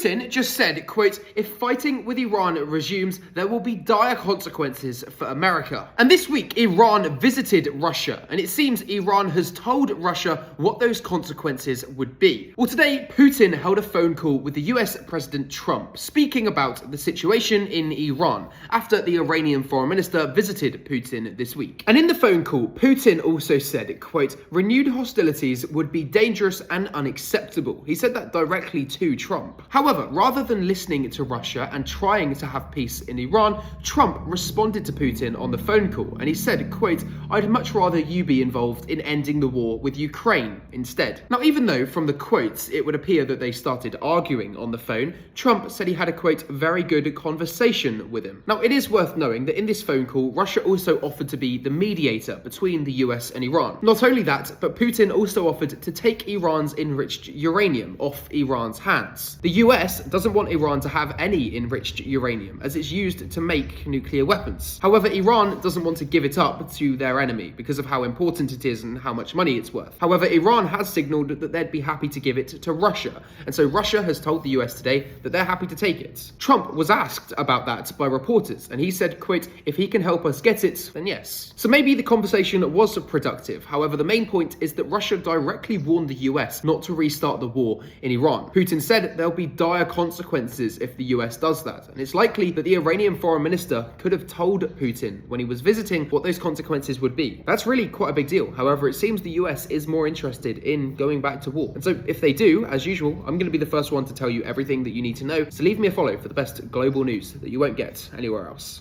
Putin just said, quote, "If fighting with Iran resumes, there will be dire consequences for America." And this week, Iran visited Russia, and it seems Iran has told Russia what those consequences would be. Well, today, Putin held a phone call with the US President Trump, speaking about the situation in Iran after the Iranian foreign minister visited Putin this week. And in the phone call, Putin also said, quote, "Renewed hostilities would be dangerous and unacceptable." He said that directly to Trump. However, rather than listening to Russia and trying to have peace in Iran, Trump responded to Putin on the phone call, and he said, quote, "I'd much rather you be involved in ending the war with Ukraine instead." Now, even though from the quotes it would appear that they started arguing on the phone, Trump said he had a, quote, "very good conversation with him." Now, it is worth knowing that in this phone call, Russia also offered to be the mediator between the US and Iran. Not only that, but Putin also offered to take Iran's enriched uranium off Iran's hands. The US doesn't want Iran to have any enriched uranium, as it's used to make nuclear weapons. However, Iran doesn't want to give it up to their enemy because of how important it is and how much money it's worth. However, Iran has signaled that they'd be happy to give it to Russia, and so Russia has told the US today that they're happy to take it. Trump was asked about that by reporters, and he said, quote, "If he can help us get it, then yes." So maybe the conversation was productive. However, the main point is that Russia directly warned the US not to restart the war in Iran. Putin said there'll be dire consequences if the US does that, and it's likely that the Iranian foreign minister could have told Putin when he was visiting what those consequences would be. That's really quite a big deal. However, it seems the US is more interested in going back to war. And so if they do, as usual, I'm going to be the first one to tell you everything that you need to know. So leave me a follow for the best global news that you won't get anywhere else.